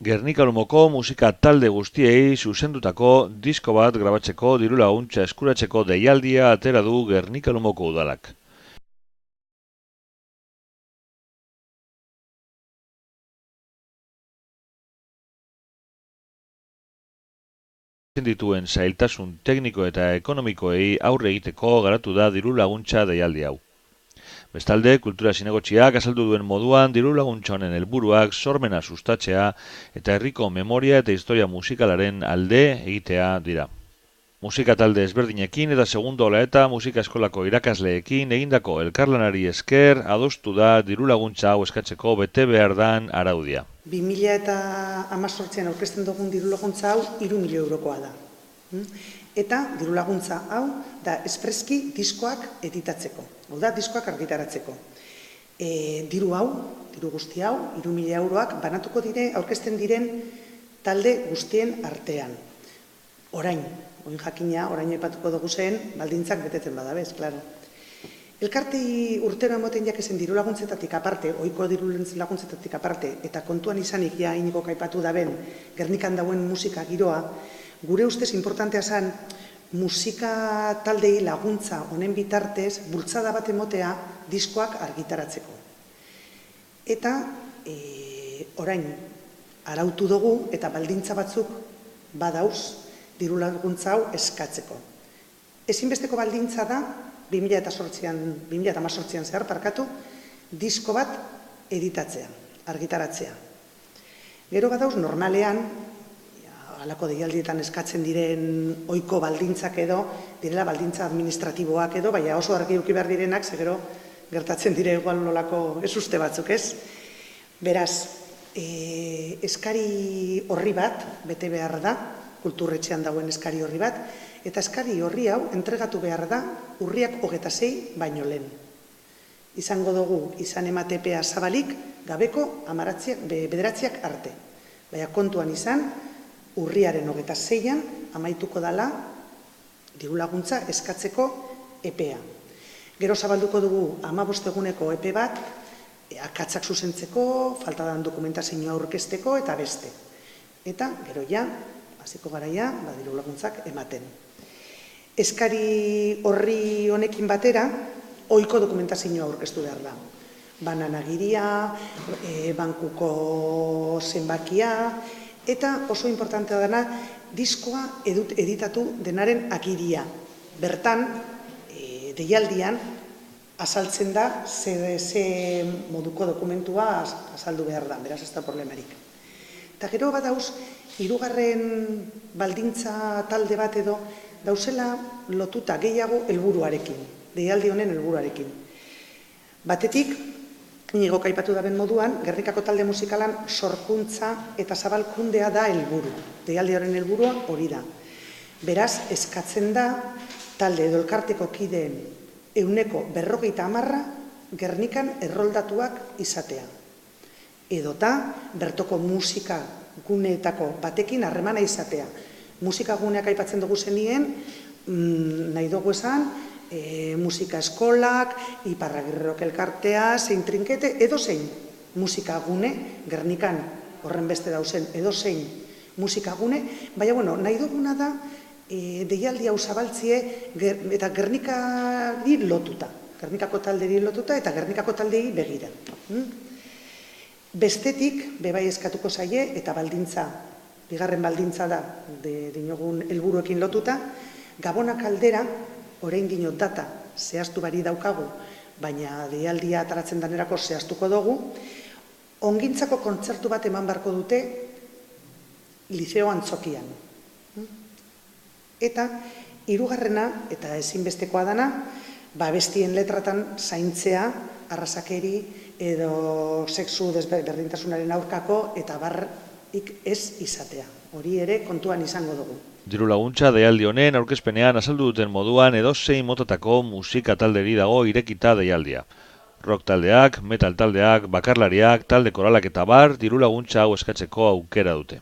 Gernika Lumoko musika talde guztiei zuzendutako disko bat grabatzeko diru-laguntza eskuratzeko deialdia atera du Gernika Lumoko udalak. Dituen zailtasun tekniko eta ekonomikoei aurre egiteko garatu da diru-laguntza deialdi hau. Bestalde, kultura zinegotziak azaldu duen moduan diru-laguntza honen helburuak sormena sustatzea eta herriko memoria eta historia musikalaren alde egitea dira. Musika talde ezberdinekin eta segundo ola eta musika eskolako irakasleekin egindako elkarlanari esker adostu da diru-laguntza hau eskatzeko bete behar dan araudia. 2018an aurkezten dugun diru-laguntza hau 3.000 eurokoa da. Eta diru-laguntza hau da espreski diskoak editatzeko, hau da diskoak argitaratzeko. Diru guzti hau, 3.000 euroak banatuko dire aurkezten diren talde guztien artean. Orain jakina, orain aipatuko dugu zen, baldintzak betetzen badabez, klaro. Elkartei urtero emoten jakezen diru-laguntzetatik aparte, ohiko diru-laguntzetatik aparte, eta kontuan izanik ja iniko kaipatu daben Gernikan dauen musika giroa, gure ustez importantea zen musika taldei laguntza honen bitartez bultzada bat emotea diskoak argitaratzeko. Eta orain arautu dugu eta baldintza batzuk badauz diru-laguntza hau eskatzeko. Ezinbesteko baldintza da 2018an zehar disko bat editatzea, argitaratzea. Gero badauz normalean, halako deialdietan eskatzen diren ohiko baldintzak edo, direla baldintza administratiboak edo, baina oso argi eduki behar direnak, ze gero gertatzen dire igual nolako ez uste batzuk, ez? Beraz, eskari horri bat, bete behar da, kulturretxean dagoen eskari horri bat, eta eskari horri hau entregatu behar da urriak 26 baino lehen. Izango dugu izan ematepea zabalik gabeko 9 arte. Baina kontuan izan, urriaren 26an amaituko dala diru-laguntza eskatzeko epea. Gero zabalduko dugu 15 eguneko epe bat, akatsak zuzentzeko, faltadan dokumentazioa aurkezteko eta beste. Eta gero ja, hasiko garaia, diru-laguntzak ematen. Eskari horri honekin batera, ohiko dokumentazioa aurkeztu behar da. Bananagiria, bankuko zenbakia, eta oso importantea dena, diskoa editatu denaren agiria. Bertan, deialdian, azaltzen da, ze moduko dokumentua azaldu behar da, beraz ez da problemarik. Eta gero badauz, 3. baldintza talde bat edo, dauzela lotuta gehiago helburuarekin, deialdi honen helburuarekin. Batetik, inigo kaipatu daben moduan, Gernikako talde musikalan sorkuntza eta zabalkundea da helburu. Deialdi horren helburua hori da. Beraz, eskatzen da, talde edo elkarteko kideen 50% Gernikan erroldatuak izatea. Edota, bertoko musika guneetako batekin harremana izatea. Musika guneak aipatzen dugu zenien, nahi dugu esan, musika eskolak, Iparragirrok elkartea, zein trinkete, edo zein musika gune, Gernikan horren beste dauzen, edo zein musika gune, baina, nahi duguna da, deialdi hau zabaltzie eta Gernikari lotuta, Gernikako talderi lotuta eta Gernikako taldei begira. Bestetik, bebai eskatuko zaie eta baldintza, bigarren baldintza da, dinogun helburuekin lotuta, Gabonak aldera, orain dino data zehaztu bari daukagu, baina deialdia ataratzen danerako zehaztuko dugu, ongintzako kontzertu bat eman beharko dute Liceo Antzokian. Eta, 3. eta ezinbestekoa dana, bestien letratan zaintzea, arrazakeri edo sexu desberdintasunaren aurkako eta barrik ez izatea. Hori ere kontuan izango dugu. Diru-laguntza deialdi honen aurkezpenean azaldu duten moduan edozein motatako musika talderi dago irekita deialdia. Rock taldeak, metal taldeak, bakarlariak, talde koralak eta bar diru-laguntza hau eskatzeko aukera dute.